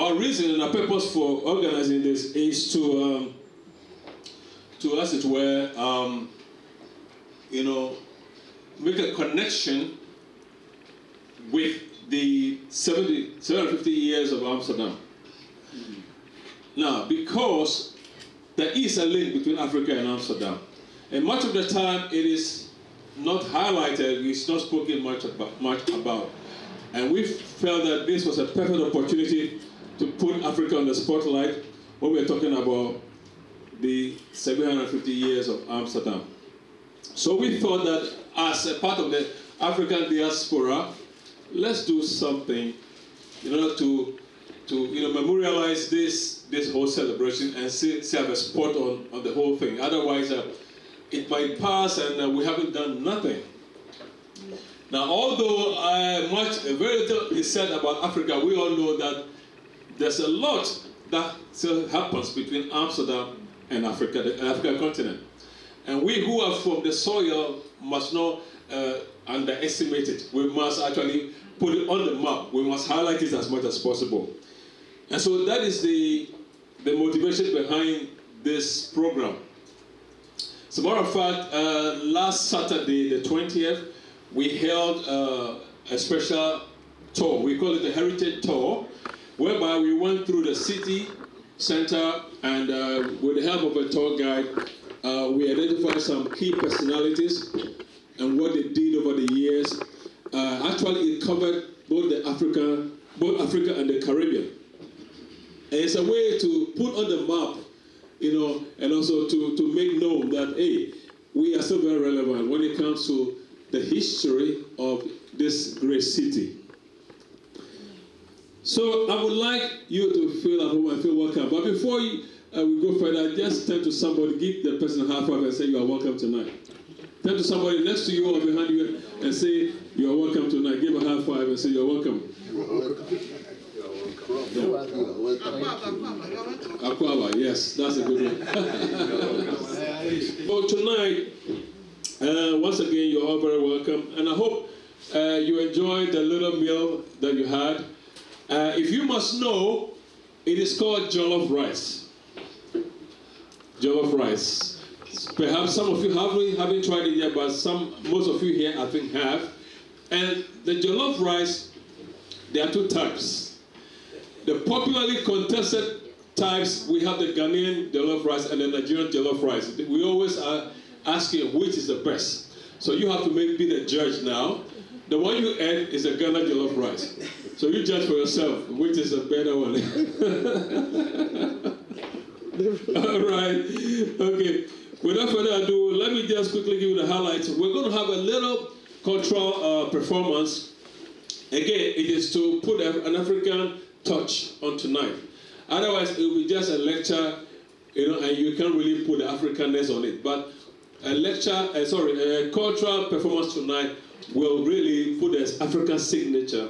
our reason and our purpose for organizing this is to as it were, make a connection with the 750 years of Amsterdam. Now, because there is a link between Africa and Amsterdam, and much of the time it is not highlighted, it's not spoken much about. And we felt that this was a perfect opportunity to put Africa on the spotlight when we're talking about the 750 years of Amsterdam. So we thought that as a part of the African diaspora, let's do something in order to memorialize this whole celebration and have a spot on the whole thing. Otherwise, it might pass and we haven't done nothing. Now, although very little is said about Africa, we all know that there's a lot that still happens between Amsterdam and Africa, the African continent. And we who are from the soil must not underestimate it. We must actually put it on the map. We must highlight it as much as possible. And so that is the motivation behind this program. As a matter of fact, last Saturday, the 20th, we held a special tour. We call it the Heritage Tour, whereby we went through the city center and with the help of a tour guide, we identified some key personalities and what they did over the years. Actually, it covered both Africa and the Caribbean. And it's a way to put on the map, and also to make known that, hey, we are still very relevant when it comes to the history of this great city. So I would like you to feel at home and feel welcome. But before we go further, just turn to somebody, give the person a high five and say you are welcome tonight. Turn to somebody next to you or behind you and say you are welcome tonight. Give a high five and say you are welcome. Aquaba, yes, that's a good one. So tonight, once again, you're all very welcome, and I hope you enjoyed the little meal that you had. If you must know, it is called jollof rice. Jollof rice. Perhaps some of you haven't tried it yet, but most of you here I think have. And the jollof rice, there are two types. The popularly contested types, we have the Ghanaian jollof rice and the Nigerian jollof rice. We always are asking which is the best. So you have to be the judge now. The one you ate is the Ghana jollof rice. So you judge for yourself which is the better one. All right. Okay. Without further ado, let me just quickly give you the highlights. We're going to have a little cultural performance. Again, it is to put an African touch on tonight. Otherwise, it will be just a lecture, and you can't really put the Africanness on it. But a cultural performance tonight will really put the African signature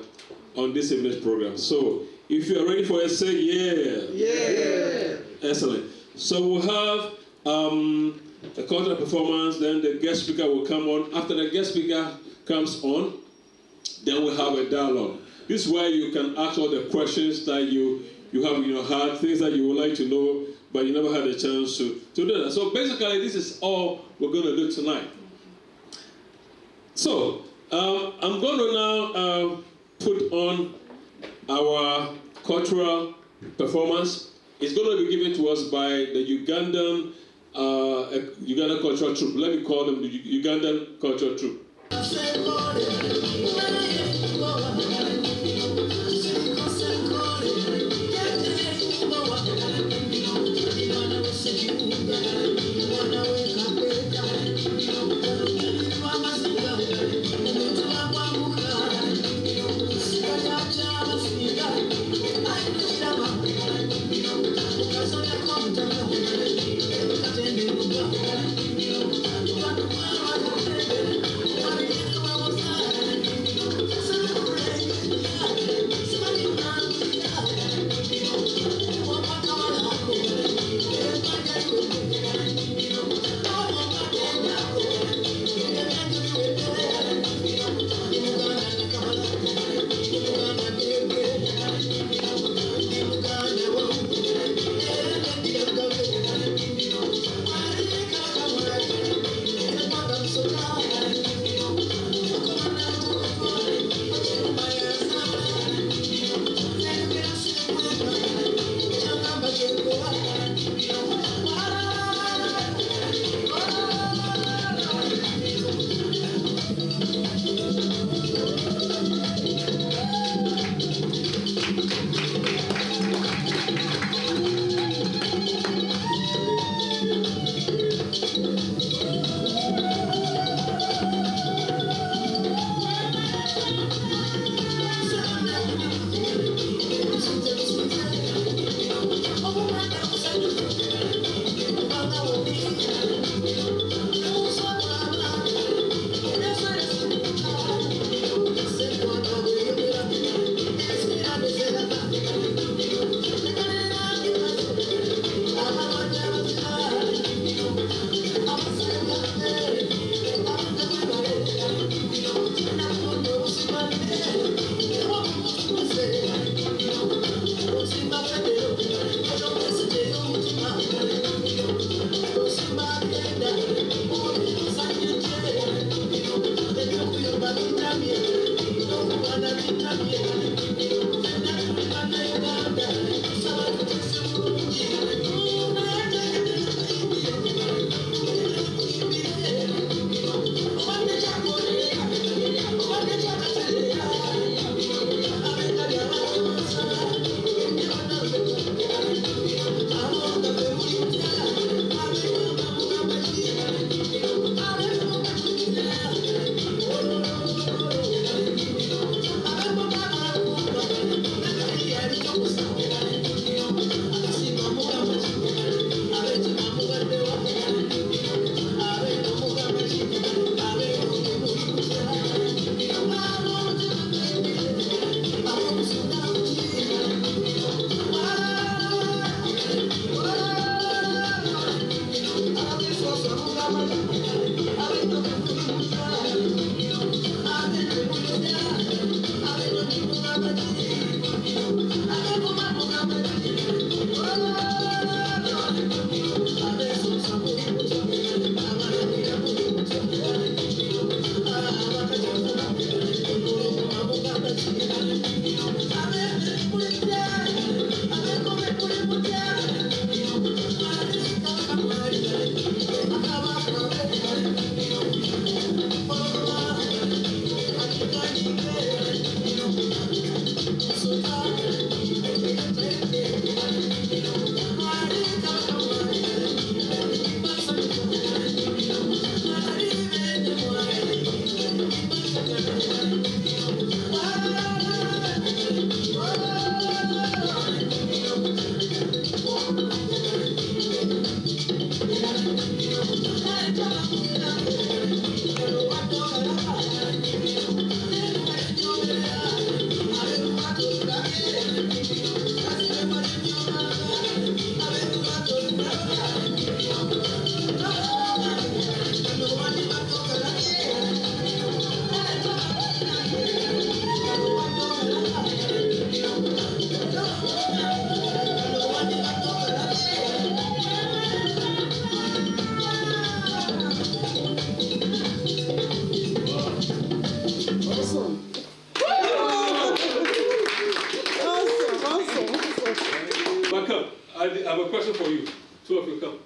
on this evening's program. So, if you are ready for it, say yeah. Yeah. Excellent. So we'll have a cultural performance, then the guest speaker will come on. After the guest speaker comes on, then we'll have a dialogue. This is where you can ask all the questions that you have in your heart, things that you would like to know, but you never had a chance to do that. So basically, this is all we're going to do tonight. So, I'm going to now put on our cultural performance. It's going to be given to us by the Ugandan cultural troupe. Let me call them the Ugandan cultural troupe. I have a question for you. Two of you come.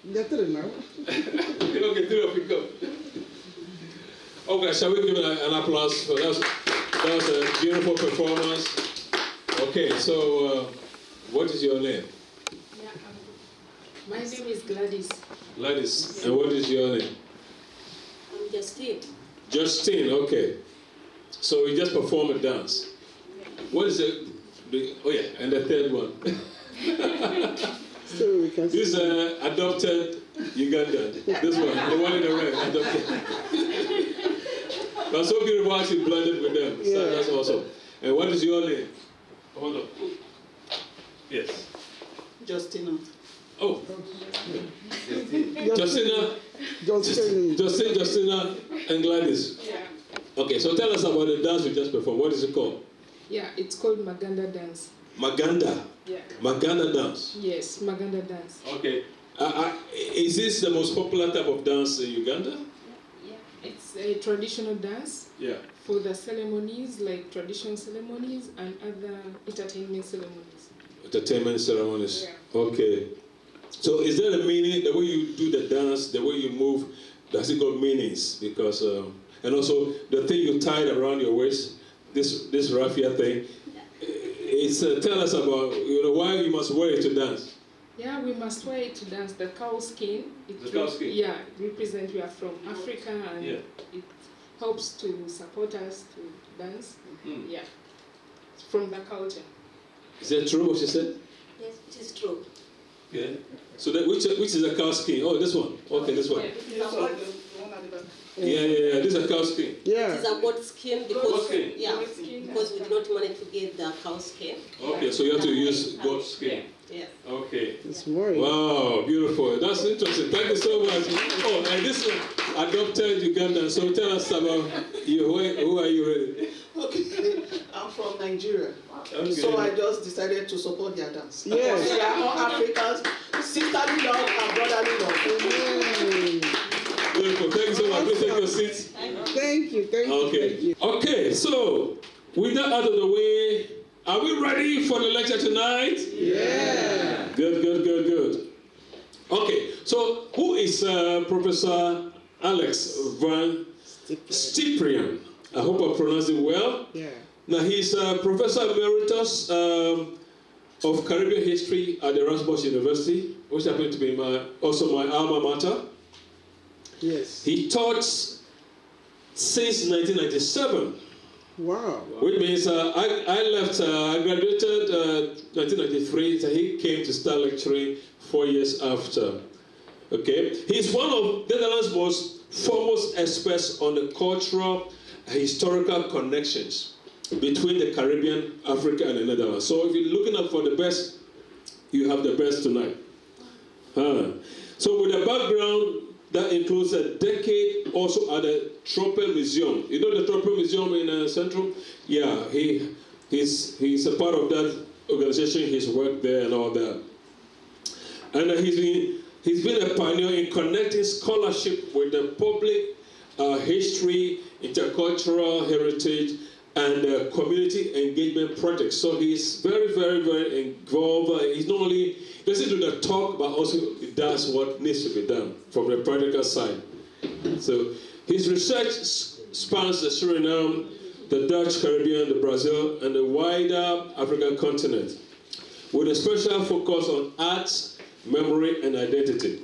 Okay, three of you come. Okay, shall we give an applause for that? That was a beautiful performance. Okay, so what is your name? Yeah, my name is Gladys. Gladys, and what is your name? I'm Justine. Justine, okay. So you just perform a dance. What is it? Oh yeah, and the third one. So we can This is adopted Ugandan. This one, the one in the red, adopted. But so beautiful how she blended with them. So that's awesome. And what is your name? Hold on. Yes. Justina. Oh. Justina, and Gladys. Yeah. Okay, so tell us about the dance we just performed. What is it called? Yeah, it's called Maganda dance. Maganda. Yeah. Maganda dance. Yes, Maganda dance. Okay. Is this the most popular type of dance in Uganda? Yeah. It's a traditional dance. Yeah. For the ceremonies, like traditional ceremonies and other entertainment ceremonies. Entertainment ceremonies. Yeah. Okay. So is there a meaning, the way you do the dance, the way you move, does it got meanings? Because, and also the thing you tied around your waist, this raffia thing, it's, tell us about, why you must wear it to dance. Yeah, we must wear it to dance. The cow skin. The cow skin? Yeah, represent we are from Africa and Yeah. it helps to support us to dance. Mm. Yeah, from the culture. Is that true what she said? Yes, it is true. Yeah. So that, which is a cow skin? Oh, this one. Okay, this one. Yeah. This is a cow skin. Yeah. It's a goat skin because Goat skin? because we did not manage to get the cow skin. Okay, so you have to use goat skin. Yes. Okay. It's more. Wow, beautiful. That's interesting. Thank you so much. Oh, and this one, adopted Ugandan. So tell us about you. Who are you really? Okay, I'm from Nigeria, Okay. so I just decided to support their dance. Yes. They are all Africans, sisterly love and brotherly love. Beautiful. Thank you so much. Please take your seats. Thank you. Okay. Okay, so with that out of the way, Are we ready for the lecture tonight? Yeah. Good. Okay, so who is Professor Alex van Stipriaan? I hope I pronounced it well. Yeah. Now, he's Professor Emeritus of Caribbean History at Erasmus University, which happened to be also my alma mater. Yes. He taught since 1997. Wow. Which means I left, I graduated 1993, so he came to start lecturing 4 years after. Okay? He's one of Netherlands' most foremost experts on the cultural and historical connections between the Caribbean, Africa, and the Netherlands. So if you're looking up for the best, you have the best tonight. So with a background that includes a decade also at the Tropical Museum. You know the Tropical Museum in Central? Yeah, he's a part of that organization. He's worked there and all that. And he's been a pioneer in connecting scholarship with the public history, intercultural heritage, and community engagement projects. So he's very, very, very involved. He's not only doesn't do the talk, but also does what needs to be done from the practical side. So his research spans the Suriname, the Dutch Caribbean, the Brazil, and the wider African continent, with a special focus on arts, memory, and identity.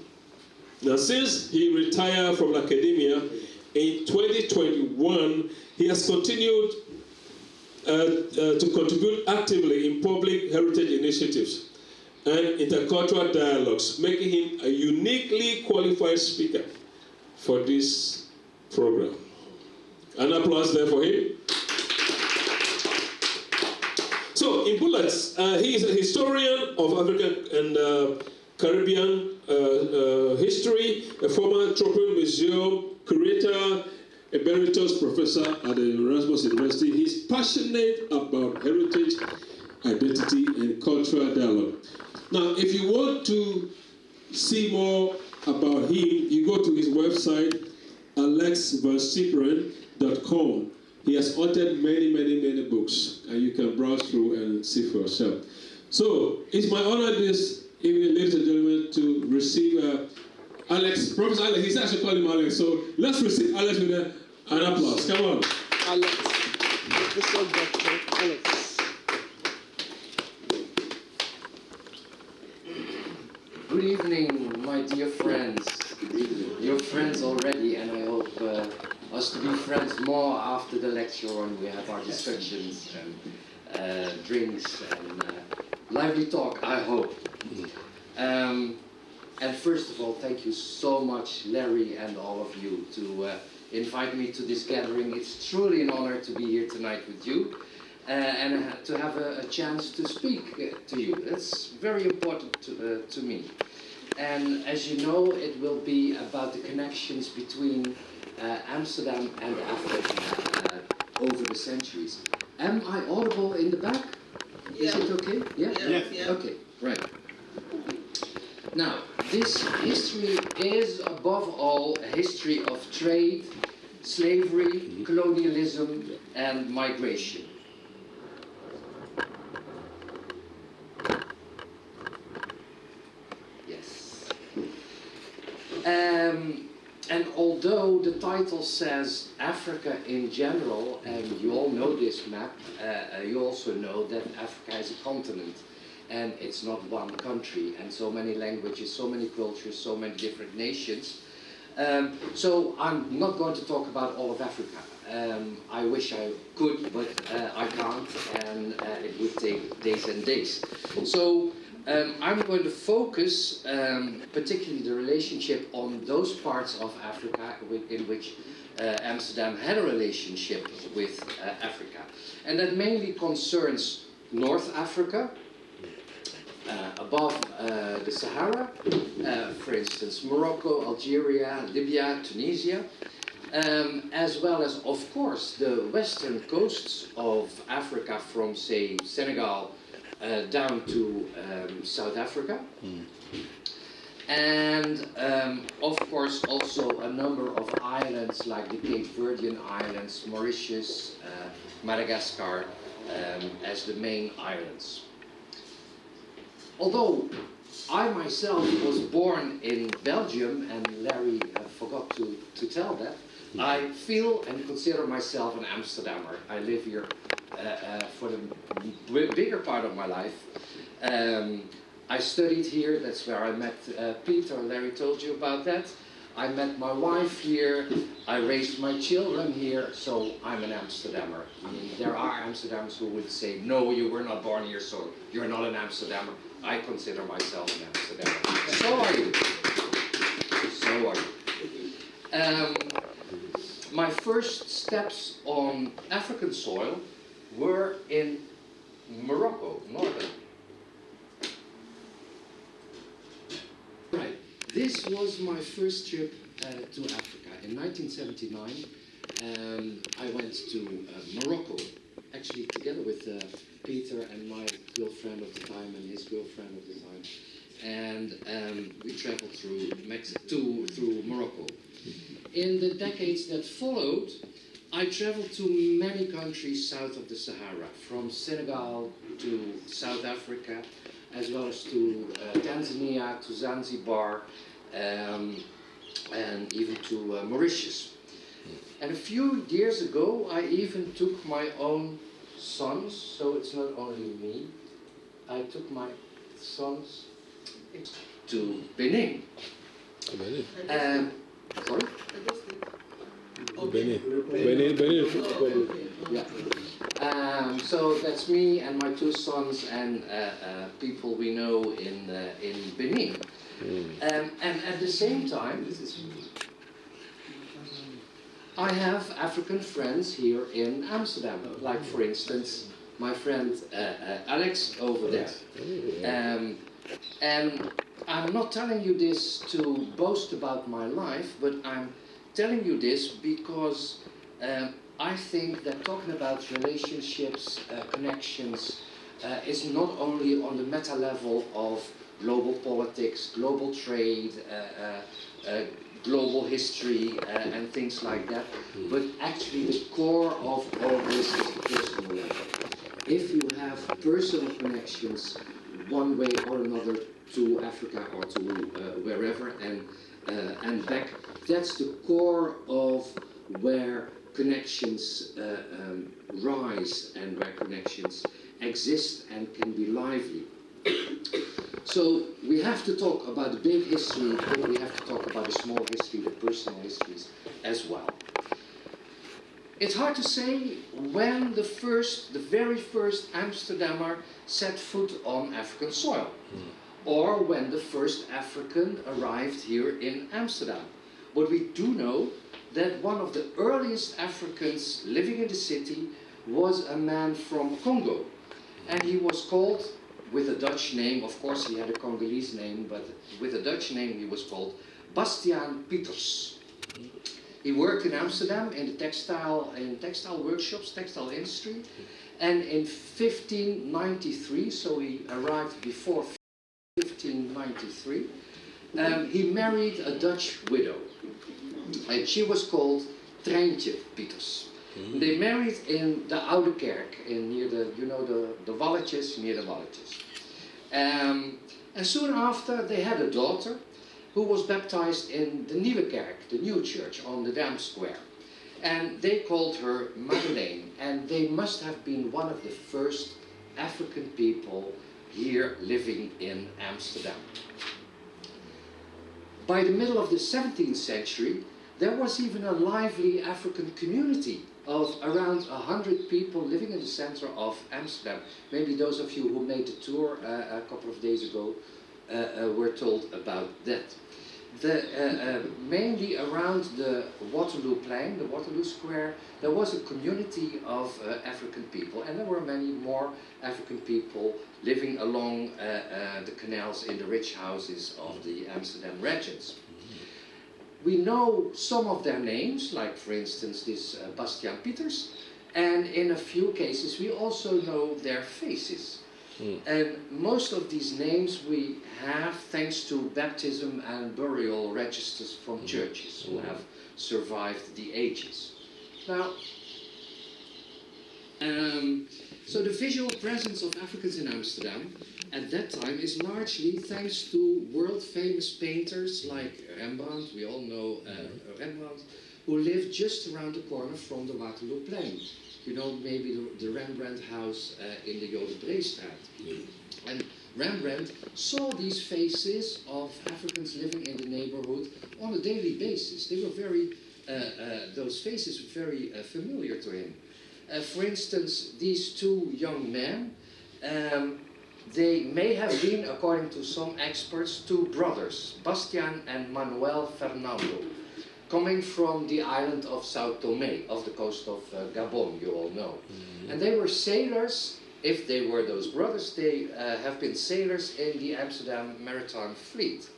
Now, since he retired from academia in 2021, he has continued to contribute actively in public heritage initiatives and intercultural dialogues, making him a uniquely qualified speaker for this program. An applause there for him. So, in bullets, he is a historian of African and Caribbean history, a former Tropical Museum curator, Emeritus Professor at the Erasmus University. He's passionate about heritage, identity, and cultural dialogue. Now, if you want to see more about him, you go to his website, alexvanstipriaan.com. He has authored many books, and you can browse through and see for yourself. So, it's my honor this evening, ladies and gentlemen, to receive Alex, Professor Alex. He's actually calling him Alex, so let's receive Alex with an applause. Come on. Alex. Professor Dr. Alex. Good evening, my dear friends. You're friends already, and I hope us to be friends more after the lecture when we have our discussions and drinks and lively talk, I hope. And first of all, thank you so much, Larry and all of you, to invite me to this gathering. It's truly an honor to be here tonight with you and to have a chance to speak to you. That's very important to me. And as you know, it will be about the connections between Amsterdam and Africa over the centuries. Am I audible in the back? Yeah. Is it okay? Yeah? Yeah. Okay, right. Now, this history is above all a history of trade, slavery, colonialism, and migration. Yes. And although the title says Africa in general, and you all know this map, you also know that Africa is a continent. And it's not one country, and so many languages, so many cultures, so many different nations. So I'm not going to talk about all of Africa. I wish I could, but I can't, and it would take days and days. So I'm going to focus particularly the relationship on those parts of Africa in which Amsterdam had a relationship with Africa. And that mainly concerns North Africa, above the Sahara, for instance, Morocco, Algeria, Libya, Tunisia, as well as, of course, the western coasts of Africa from, say, Senegal down to South Africa. And, of course, also a number of islands like the Cape Verdean Islands, Mauritius, Madagascar, as the main islands. Although I myself was born in Belgium, and Larry forgot to tell that, I feel and consider myself an Amsterdammer. I live here for the bigger part of my life. I studied here, that's where I met Peter, Larry told you about that. I met my wife here, I raised my children here, so I'm an Amsterdammer. I mean, there are Amsterdammers who would say, no, you were not born here, so you're not an Amsterdammer. I consider myself an Amsterdammer. So are you. So are you. My first steps on African soil were in Morocco, northern. Right, this was my first trip to Africa. In 1979, I went to Morocco, actually together with Peter and my girlfriend of the time and his girlfriend of the time. And we traveled through Morocco. In the decades that followed, I traveled to many countries south of the Sahara, from Senegal to South Africa, as well as to Tanzania, to Zanzibar, and even to Mauritius. And a few years ago, I even took my own sons, so it's not only me, I took my sons to Benin. Sorry? Benin. Yeah. So that's me and my two sons and people we know in Benin. And at the same time, I have African friends here in Amsterdam, like for instance my friend Alex over there. And I'm not telling you this to boast about my life, but I'm telling you this because I think that talking about relationships, connections, is not only on the meta level of global politics, global trade, global history, and things like that, but actually the core of all this is the personal level. If you have personal connections one way or another to Africa or to wherever and back, that's the core of where connections rise and where connections exist and can be lively. So we have to talk about the big history, but we have to talk about the small history, the personal histories as well. It's hard to say when the very first Amsterdammer set foot on African soil, or when the first African arrived here in Amsterdam. But we do know that one of the earliest Africans living in the city was a man from Congo, and he was called, with a Dutch name, of course he had a Congolese name, but with a Dutch name he was called Bastiaan Pieters. He worked in Amsterdam in the textile workshops, textile industry, and in 1593, so he arrived before 1593, he married a Dutch widow, and she was called Treintje Pieters. They married in the Oude Kerk, near the Walletjes, near the Walletjes. And soon after, they had a daughter who was baptized in the Nieuwe Kerk, the new church on the Dam Square. And they called her Madeleine, and they must have been one of the first African people here living in Amsterdam. By the middle of the 17th century, there was even a lively African community of around 100 people living in the center of Amsterdam. Maybe those of you who made the tour a couple of days ago were told about that. Mainly around the Waterloo Plain, the Waterloo Square, there was a community of African people, and there were many more African people living along the canals in the rich houses of the Amsterdam regents. We know some of their names, like for instance this Bastiaan Pieters, and in a few cases we also know their faces. And most of these names we have thanks to baptism and burial registers from churches who have survived the ages. Now, So the visual presence of Africans in Amsterdam at that time is largely thanks to world-famous painters like Rembrandt, we all know Rembrandt, who lived just around the corner from the Waterlooplein. You know, maybe the Rembrandt house in the Jodenbreestraat. And Rembrandt saw these faces of Africans living in the neighborhood on a daily basis. They were very, those faces were very familiar to him. For instance, these two young men, they may have been, according to some experts, two brothers, Bastian and Manuel Fernando, coming from the island of Sao Tome, off the coast of Gabon, you all know. And they were sailors. If they were those brothers, they have been sailors in the Amsterdam Maritime Fleet.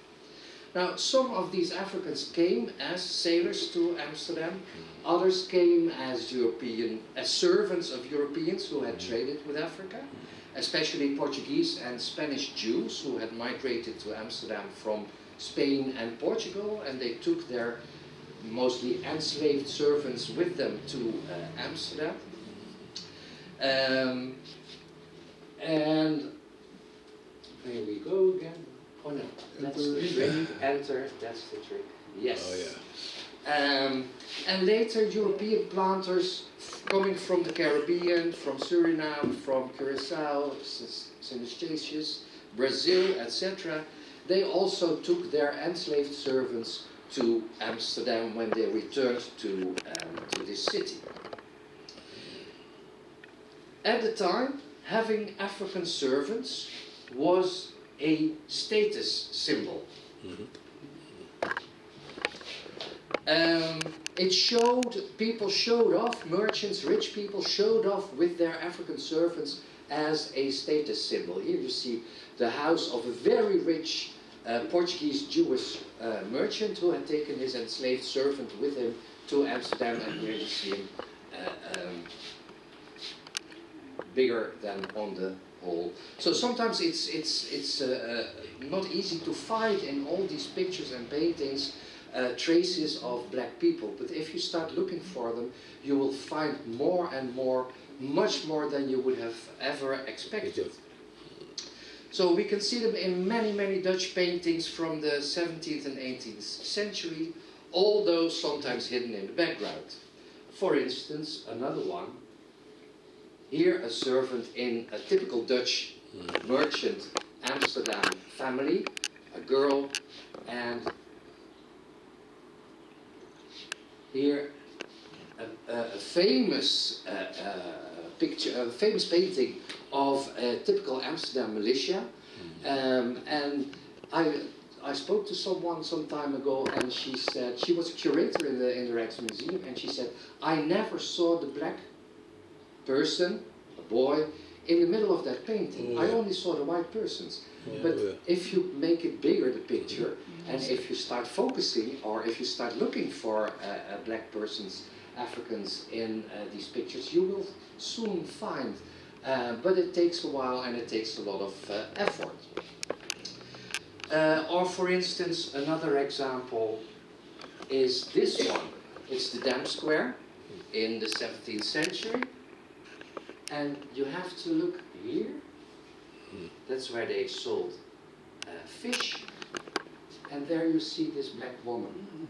Now, some of these Africans came as sailors to Amsterdam. Others came as servants of Europeans who had traded with Africa, especially Portuguese and Spanish Jews who had migrated to Amsterdam from Spain and Portugal, and they took their mostly enslaved servants with them to Amsterdam. And there we go again. Oh no, that's the trick. Enter, that's the trick. Yes. Oh yeah. And later European planters coming from the Caribbean, from Suriname, from Curacao, St. Eustatius, Brazil, etc. They also took their enslaved servants to Amsterdam when they returned to this city. At the time, having African servants was a status symbol. It showed, people showed off, merchants, rich people showed off with their African servants as a status symbol. Here you see the house of a very rich Portuguese Jewish merchant who had taken his enslaved servant with him to Amsterdam, and here you see him bigger than on the whole. So sometimes it's not easy to find in all these pictures and paintings traces of black people, but if you start looking for them, you will find more and more, much more than you would have ever expected. So we can see them in many, many Dutch paintings from the 17th and 18th century, although sometimes hidden in the background. For instance, another one, here a servant in a typical Dutch merchant Amsterdam family, a girl, and here a famous picture, a famous painting of a typical Amsterdam militia. And I spoke to someone some time ago, and she said, she was a curator in the Rijksmuseum, and she said, I never saw the black person, a boy, in the middle of that painting. I only saw the white persons. But if you make it bigger, the picture, and if you start focusing, or if you start looking for black persons, Africans in these pictures, you will soon find. But it takes a while and it takes a lot of effort. Or for instance, another example is this one. It's the Dam Square in the 17th century. And you have to look here. That's where they sold fish. And there you see this black woman.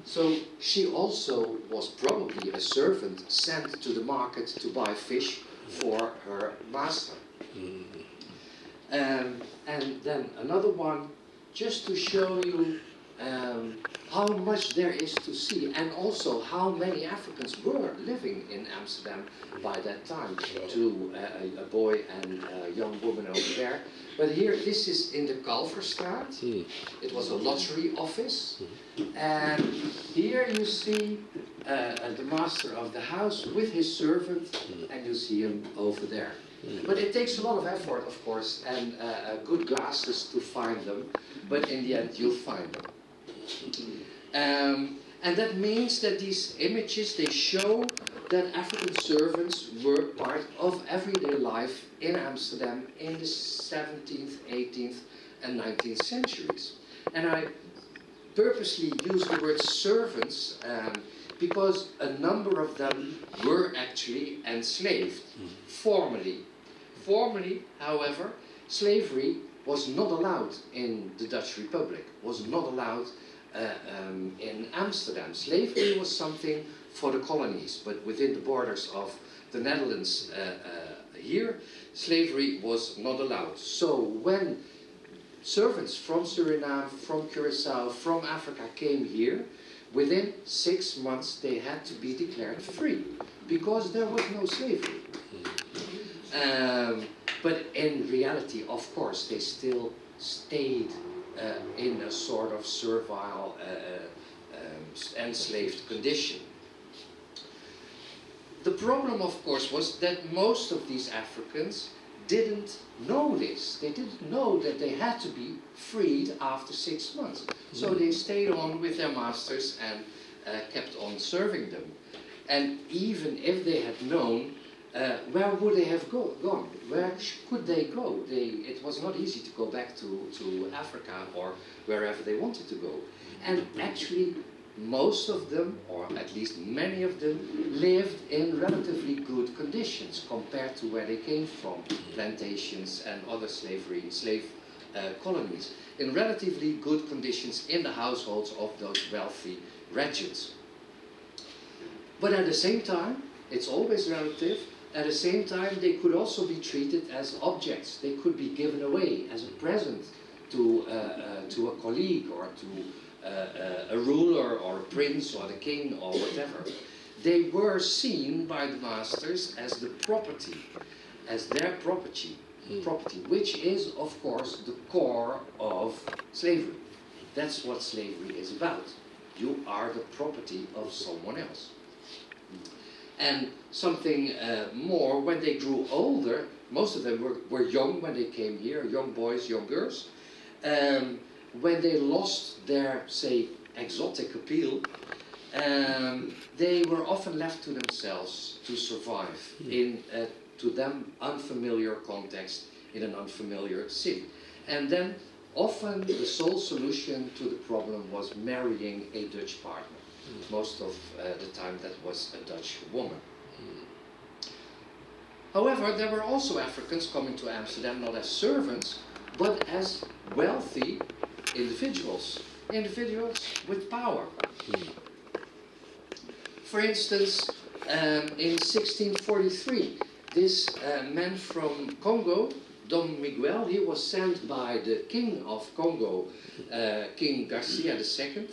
So she also was probably a servant sent to the market to buy fish for her master. And then another one, just to show you how much there is to see, and also how many Africans were living in Amsterdam by that time, to a boy and a young woman over there. But here, this is in the Kalverstraat. It was a lottery office. And here you see the master of the house with his servant, and you see him over there. But it takes a lot of effort, of course, and good glasses to find them, but in the end you'll find them. And that means that these images, they show that African servants were part of everyday life in Amsterdam in the 17th, 18th and 19th centuries. And I purposely use the word servants because a number of them were actually enslaved, formally. Formally, however, slavery was not allowed in the Dutch Republic, was not allowed in Amsterdam. Slavery was something for the colonies, but within the borders of the Netherlands here, slavery was not allowed. So when servants from Suriname, from Curaçao, from Africa came here, within 6 months they had to be declared free, because there was no slavery. But in reality, of course, they still stayed in a sort of servile, enslaved condition. The problem, of course, was that most of these Africans didn't know this. They didn't know that they had to be freed after 6 months. So they stayed on with their masters and kept on serving them. And even if they had known, where would they have gone? Where could they go? It was not easy to go back to Africa or wherever they wanted to go. And actually, most of them, or at least many of them, lived in relatively good conditions compared to where they came from, plantations and other slave colonies, in relatively good conditions in the households of those wealthy regions. But at the same time, it's always relative, at the same time they could also be treated as objects. They could be given away as a present to a colleague or to a ruler or a prince or the king or whatever. They were seen by the masters as the property, as their property, which is of course the core of slavery. That's what slavery is about. You are the property of someone else. And something more, when they grew older, most of them were young when they came here, young boys, young girls. When they lost their, say, exotic appeal, they were often left to themselves to survive in, to them, unfamiliar context in an unfamiliar city. And then often the sole solution to the problem was marrying a Dutch partner. Most of the time that was a Dutch woman. However, there were also Africans coming to Amsterdam not as servants, but as wealthy individuals with power. For instance, in 1643, this man from Congo, Dom Miguel, he was sent by the king of Congo, King Garcia II.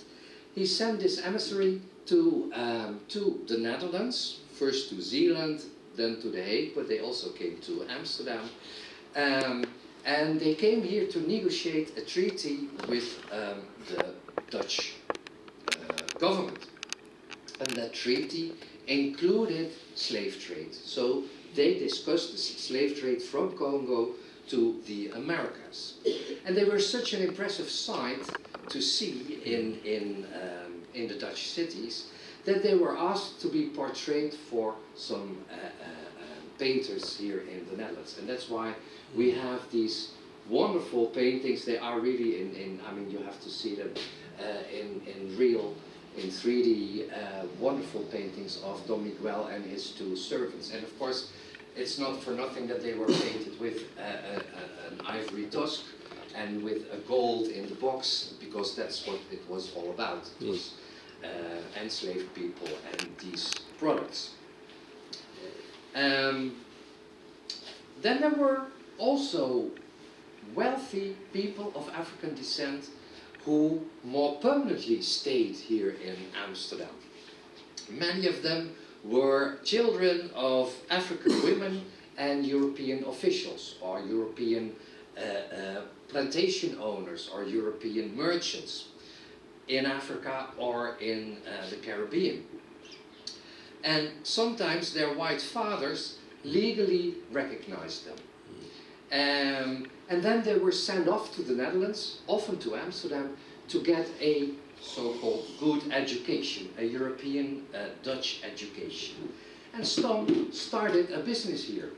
He sent this emissary to the Netherlands, first to Zeeland, then to The Hague, but they also came to Amsterdam. And they came here to negotiate a treaty with the Dutch government. And that treaty included slave trade. So they discussed the slave trade from Congo to the Americas. And they were such an impressive sight to see in the Dutch cities that they were asked to be portrayed for some painters here in the Netherlands. And that's why we have these wonderful paintings. They are really I mean, you have to see them in real, in 3D, wonderful paintings of Dom Miguel and his two servants. And of course, it's not for nothing that they were painted with an ivory tusk and with a gold in the box, because that's what it was all about. It was enslaved people and these products. Then there were also wealthy people of African descent who more permanently stayed here in Amsterdam. Many of them were children of African women and European officials, or European plantation owners, or European merchants in Africa or in the Caribbean. And sometimes their white fathers legally recognized them. And then they were sent off to the Netherlands, often to Amsterdam, to get a so-called good education, a European Dutch education. And some started a business here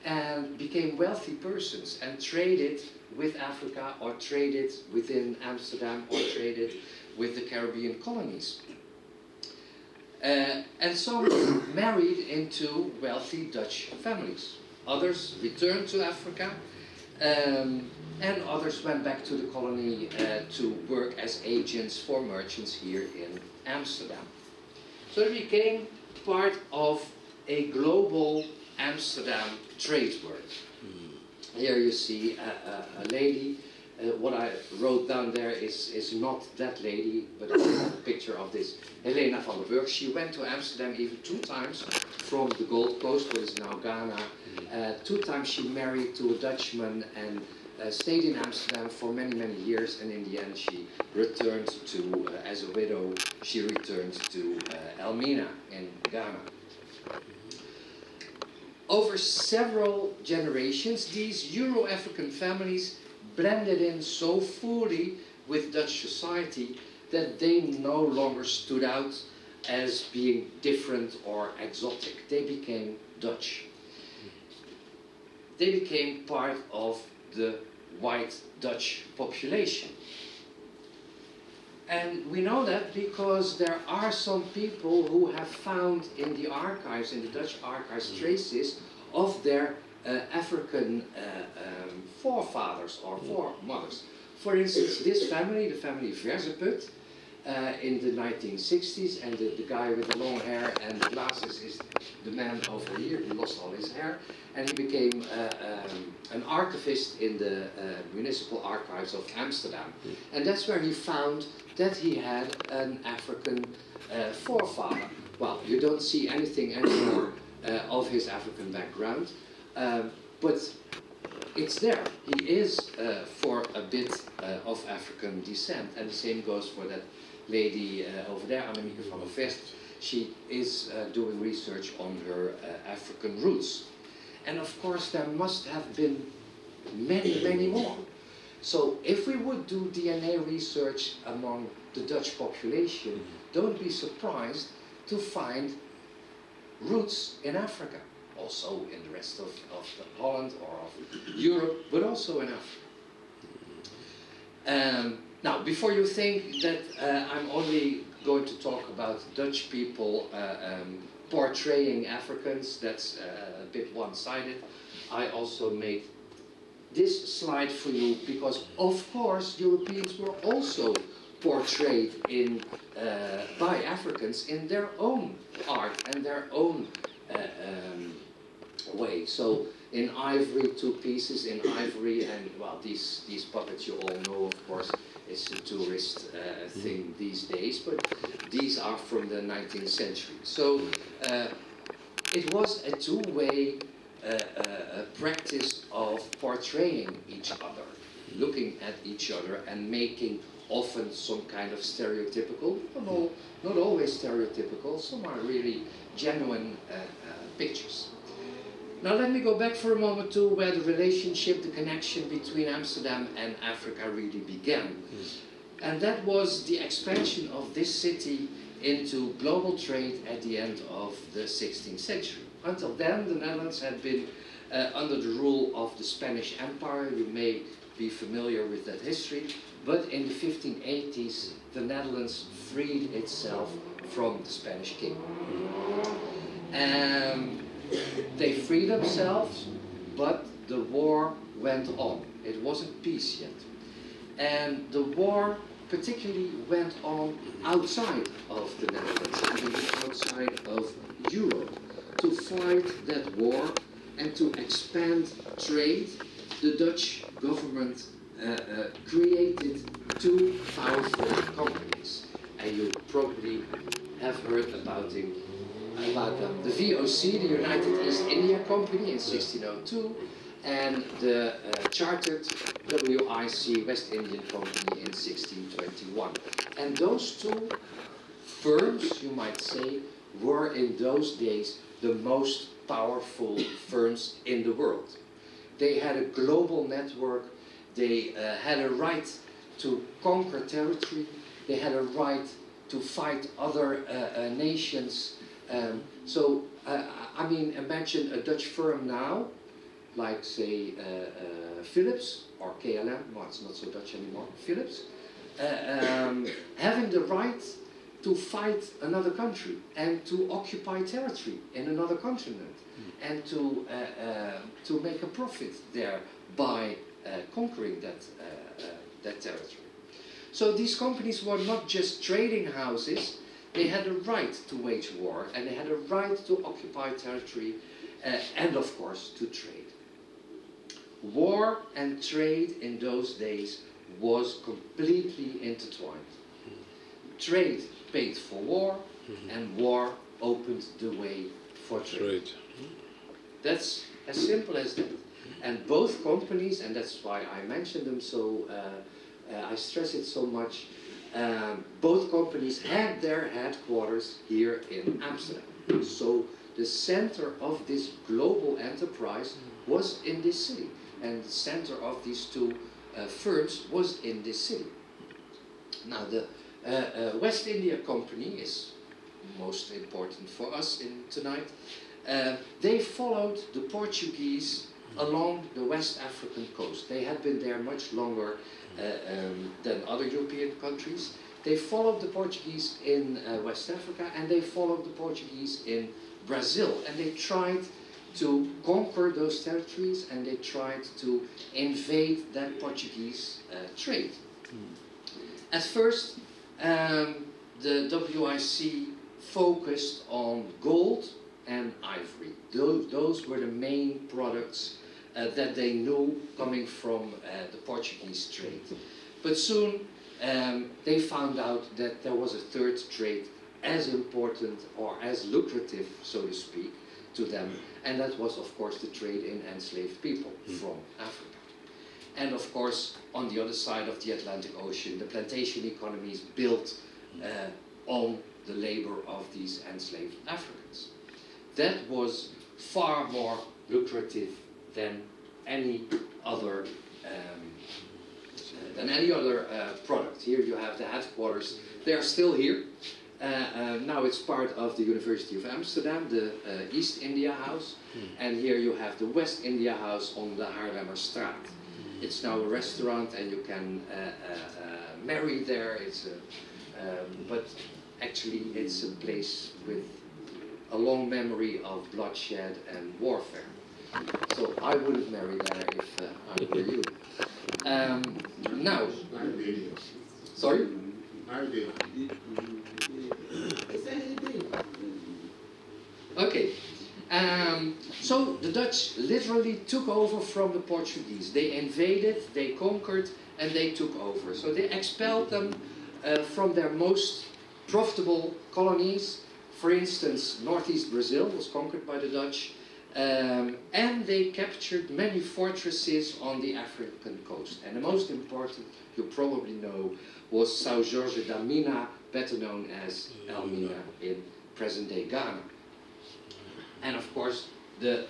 and became wealthy persons and traded with Africa, or traded within Amsterdam, or traded with the Caribbean colonies. And some married into wealthy Dutch families. Others returned to Africa, and others went back to the colony to work as agents for merchants here in Amsterdam. So it became part of a global Amsterdam trade world. Here you see a lady. What I wrote down there is not that lady, but it's a picture of this Helena van der Burg. She went to Amsterdam even 2 times from the Gold Coast, what is now Ghana. 2 times she married to a Dutchman and stayed in Amsterdam for many, many years, and in the end she returned to, as a widow, she returned to Elmina in Ghana. Over several generations, these Euro-African families blended in so fully with Dutch society that they no longer stood out as being different or exotic. They became Dutch. They became part of the white Dutch population. And we know that because there are some people who have found in the archives, in the Dutch archives, traces of their African forefathers or foremothers. For instance, this family, the family Verzeput, in the 1960s, and the guy with the long hair and the glasses is the man over here who lost all his hair, and he became an archivist in the municipal archives of Amsterdam. And that's where he found that he had an African forefather. Well, you don't see anything anymore of his African background, but it's there. He is for a bit of African descent, and the same goes for that lady over there, Annemieke van der Vest. She is doing research on her African roots. And of course there must have been many, many more. So if we would do DNA research among the Dutch population, don't be surprised to find roots in Africa, also in the rest of Holland or of Europe, but also in Africa. Now, before you think that I'm only going to talk about Dutch people portraying Africans, that's a bit one-sided, I also made this slide for you because, of course, Europeans were also portrayed in, by Africans in their own art and their own way. So in ivory, 2 pieces in ivory, and well, these puppets you all know, of course, it's a tourist thing these days, but these are from the 19th century. So it was a two-way practice of portraying each other, looking at each other and making often some kind of stereotypical, not always stereotypical, some are really genuine pictures. Now let me go back for a moment to where the relationship, the connection between Amsterdam and Africa really began. And that was the expansion of this city into global trade at the end of the 16th century. Until then, the Netherlands had been under the rule of the Spanish Empire. You may be familiar with that history. But in the 1580s, the Netherlands freed itself from the Spanish king. They freed themselves, but the war went on. It wasn't peace yet. And the war particularly went on outside of the Netherlands, even outside of Europe. To fight that war and to expand trade, the Dutch government created 2 powerful companies. And you probably have heard about them. The VOC, the United East India Company, in 1602, and the chartered WIC, West Indian Company, in 1621. And those 2 firms, you might say, were in those days the most powerful firms in the world. They had a global network, they had a right to conquer territory, they had a right to fight other nations. I mean, imagine a Dutch firm now, like say Philips or KLM, well it's not so Dutch anymore, Philips, having the right to fight another country and to occupy territory in another continent and to make a profit there by conquering that territory. So these companies were not just trading houses, they had a right to wage war and they had a right to occupy territory and of course to trade. War and trade in those days was completely intertwined. Trade paid for war and war opened the way for trade. That's as simple as that. And both companies, and that's why I mentioned them so, I stress it so much, both companies had their headquarters here in Amsterdam. So the center of this global enterprise was in this city. And the center of these two firms was in this city. Now the West India Company is most important for us tonight. They followed the Portuguese along the West African coast. They had been there much longer than other European countries. They followed the Portuguese in West Africa and they followed the Portuguese in Brazil. And they tried to conquer those territories and they tried to invade that Portuguese trade. At first, the WIC focused on gold and ivory. Those were the main products that they knew coming from the Portuguese trade. But soon they found out that there was a third trade as important or as lucrative, so to speak, to them, and that was of course the trade in enslaved people from Africa. And of course, on the other side of the Atlantic Ocean, the plantation economies built on the labor of these enslaved Africans. That was far more lucrative than any other product. Here you have the headquarters. They are still here. Now it's part of the University of Amsterdam, the East India House. And here you have the West India House on the Haarlemmerstraat. It's now a restaurant and you can marry there. But actually it's a place with a long memory of bloodshed and warfare. So I wouldn't marry there if I were you. Now, sorry? Okay. So the Dutch literally took over from the Portuguese. They invaded, they conquered, and they took over. So they expelled them from their most profitable colonies. For instance, northeast Brazil was conquered by the Dutch. And they captured many fortresses on the African coast. And the most important, you probably know, was São Jorge da Mina, better known as Elmina in present-day Ghana. And of course, the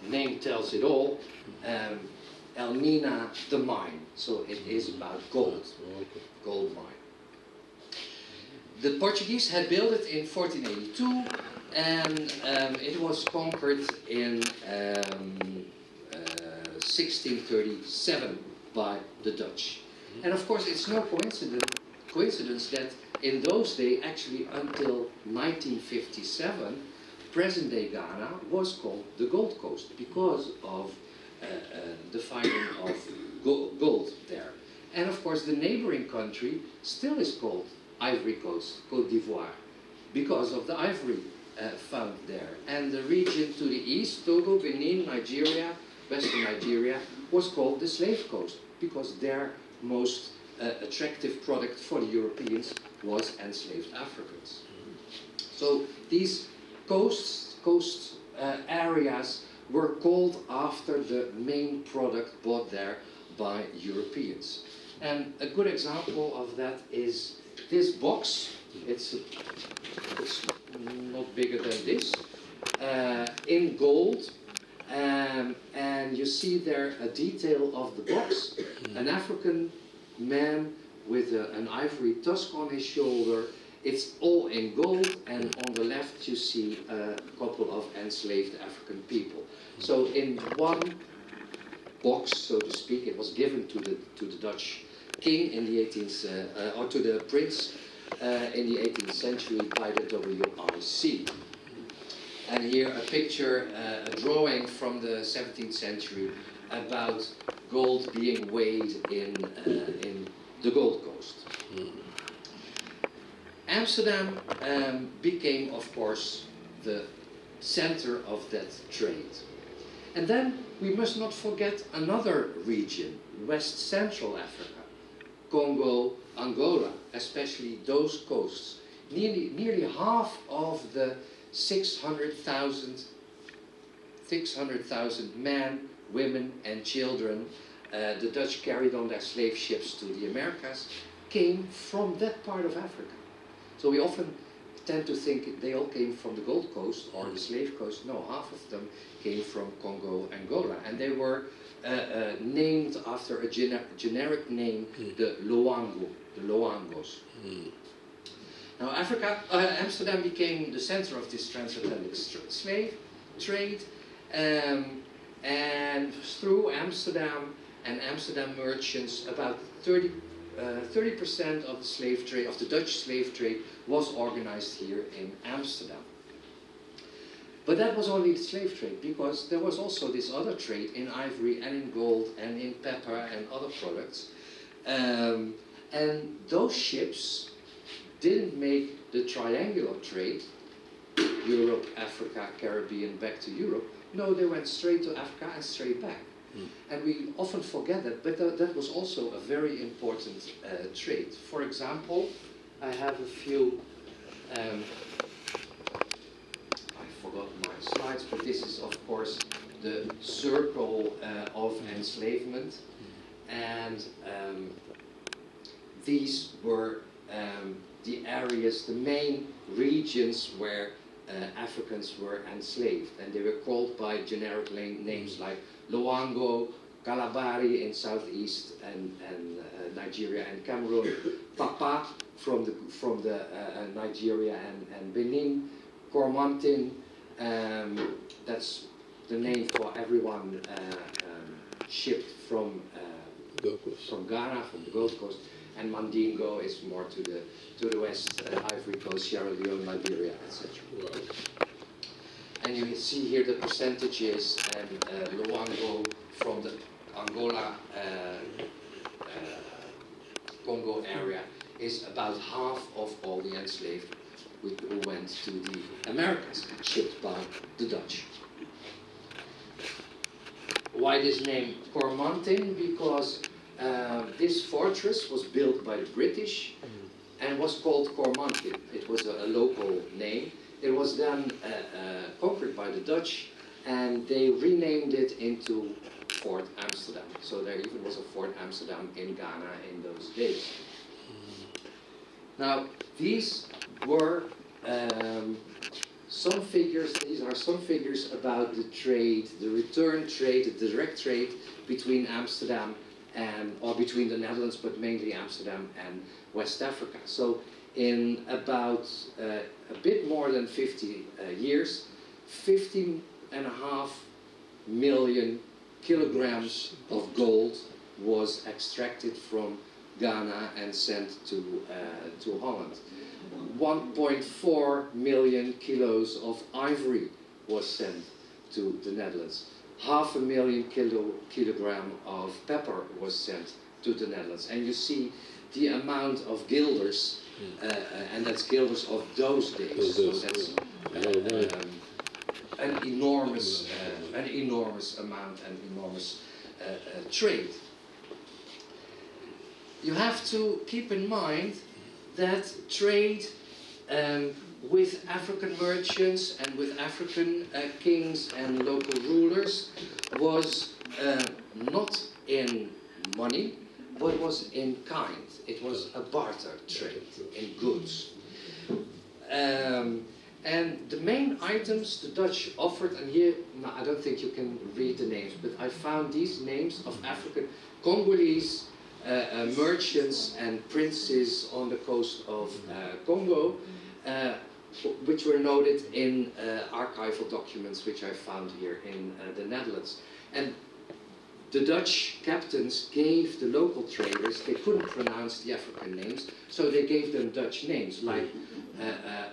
name tells it all, Elmina the mine. So it is about gold, gold mine. The Portuguese had built it in 1482, and it was conquered in 1637 by the Dutch. And of course, it's no coincidence that in those days, actually until 1957, present-day Ghana was called the Gold Coast because of the finding of gold there. And of course, the neighboring country still is called Ivory Coast, Côte d'Ivoire, because of the ivory found there. And the region to the east, Togo, Benin, Nigeria, Western Nigeria, was called the Slave Coast, because their most attractive product for the Europeans was enslaved Africans. So these coast areas were called after the main product bought there by Europeans. And a good example of that is this box. It's not bigger than this, in gold, and you see there a detail of the box, an African man with an ivory tusk on his shoulder. It's all in gold, and on the left you see a couple of enslaved African people. So in one box, so to speak, it was given to the Dutch king in the 18th, or to the prince in the 18th century by the WIC. And here a picture, a drawing from the 17th century about gold being weighed in the Gold Coast. Amsterdam became, of course, the center of that trade. And then we must not forget another region, West Central Africa, Congo, Angola, especially those coasts. Nearly half of the 600,000 men, women and children the Dutch carried on their slave ships to the Americas came from that part of Africa. So we often tend to think they all came from the Gold Coast or the Slave Coast. No, half of them came from Congo, Angola, and they were named after a generic name, the Loango, the Loangos. Now Amsterdam became the center of this transatlantic slave trade, and through Amsterdam and Amsterdam merchants, about 30% of the slave trade, of the Dutch slave trade, was organized here in Amsterdam. But that was only the slave trade, because there was also this other trade in ivory and in gold and in pepper and other products. And those ships didn't make the triangular trade, Europe, Africa, Caribbean, back to Europe. No, they went straight to Africa and straight back. And we often forget that, but that was also a very important trade. For example, I have a few, I forgot my slides, but this is of course the circle of enslavement. And these were the areas, the main regions where Africans were enslaved, and they were called by generic names like Loango, Kalabari in southeast and Nigeria and Cameroon, Papa from the Nigeria and Benin, Cormontin, that's the name for everyone shipped from Ghana, from the Gold Coast, and Mandingo is more to the west, Ivory Coast, Sierra Leone, Liberia, etc. And you can see here the percentages, and Loango from the Angola, Congo area is about half of all the enslaved who went to the Americas, shipped by the Dutch. Why this name Cormontin? Because this fortress was built by the British and was called Cormontin. It was a local name. It was then conquered by the Dutch, and they renamed it into Fort Amsterdam. So there even was a Fort Amsterdam in Ghana in those days. Now, these were some figures, these are some figures about the trade, the return trade, the direct trade between Amsterdam or between the Netherlands, but mainly Amsterdam and West Africa. So in about a bit more than 50 years, 15.5 million kilograms of gold was extracted from Ghana and sent to Holland. 1.4 million kilos of ivory was sent to the Netherlands. 500,000 kilogram of pepper was sent to the Netherlands. And you see the amount of guilders, and that's guilders of those days. So that's an enormous amount and enormous trade. You have to keep in mind that trade with African merchants and with African kings and local rulers was not in money, but was in kind. It was a barter trade in goods. And the main items the Dutch offered, and here, no, I don't think you can read the names, but I found these names of African Congolese merchants and princes on the coast of Congo, which were noted in archival documents which I found here in the Netherlands. And the Dutch captains gave the local traders, they couldn't pronounce the African names, so they gave them Dutch names, like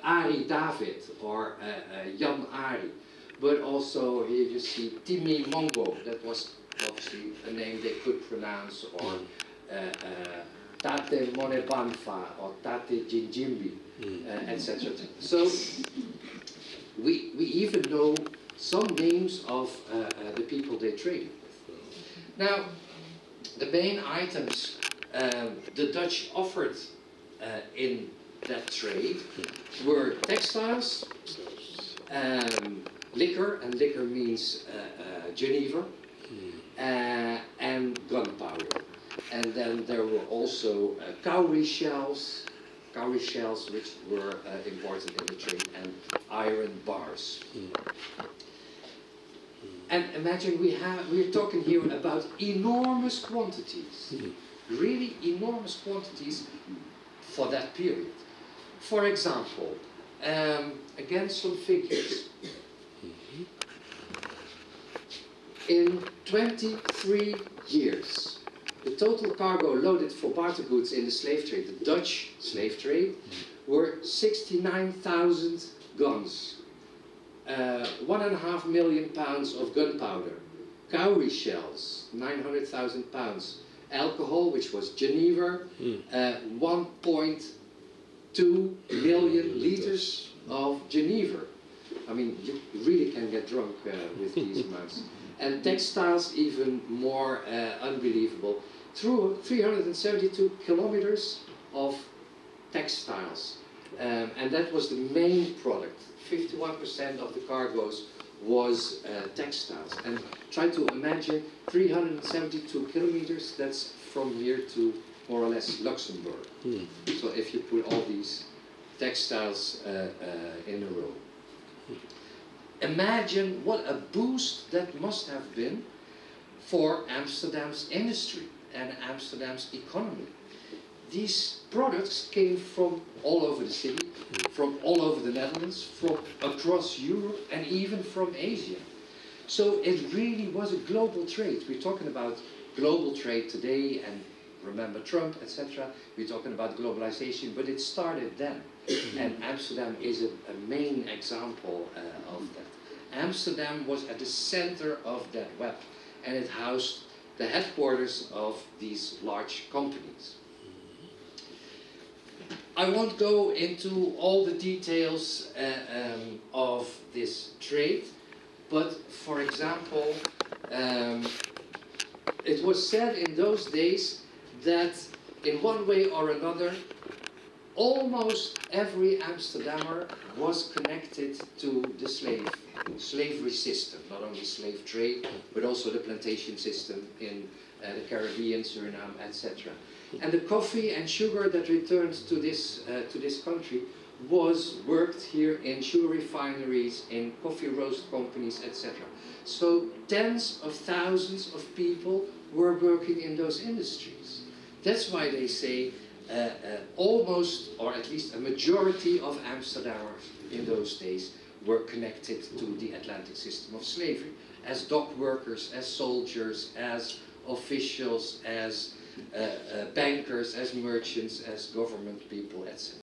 Ari David or Jan Ari. But also here you see Timi Mongo, that was obviously a name they could pronounce, or Tate Monebanfa or Tate Jinjimbi, etc. So we even know some names of the people they traded with. Now, the main items the Dutch offered in that trade were textiles, liquor, and liquor means Geneva, and gunpowder. And then there were also cowrie shells which were important in the trade, and iron bars. And imagine we're talking here about enormous quantities, really enormous quantities for that period. For example, again some figures. In 23 years, the total cargo loaded for barter goods in the slave trade, the Dutch slave trade, were 69,000 guns, 1.5 million pounds of gunpowder, cowrie shells, 900,000 pounds, alcohol, which was Geneva, 1.2 million liters of Geneva. I mean, you really can get drunk with these amounts. And textiles, even more unbelievable, through 372 kilometers of textiles. And that was the main product. 51% of the cargoes was textiles. And try to imagine 372 kilometers, that's from here to more or less Luxembourg. So if you put all these textiles in a row. Imagine what a boost that must have been for Amsterdam's industry and Amsterdam's economy. These products came from all over the city, from all over the Netherlands, from across Europe, and even from Asia. So it really was a global trade. We're talking about global trade today, and remember Trump, etc. We're talking about globalization, but it started then. And Amsterdam is a main example of that. Amsterdam was at the center of that web, and it housed the headquarters of these large companies. I won't go into all the details of this trade, but for example, it was said in those days that in one way or another, almost every Amsterdammer was connected to the slavery system, not only slave trade, but also the plantation system in the Caribbean, Suriname, etc. And the coffee and sugar that returned to this country was worked here in sugar refineries, in coffee roast companies, etc. So tens of thousands of people were working in those industries. That's why they say almost, or at least a majority of Amsterdammers in those days were connected to the Atlantic system of slavery, as dock workers, as soldiers, as officials, as bankers, as merchants, as government people, etc.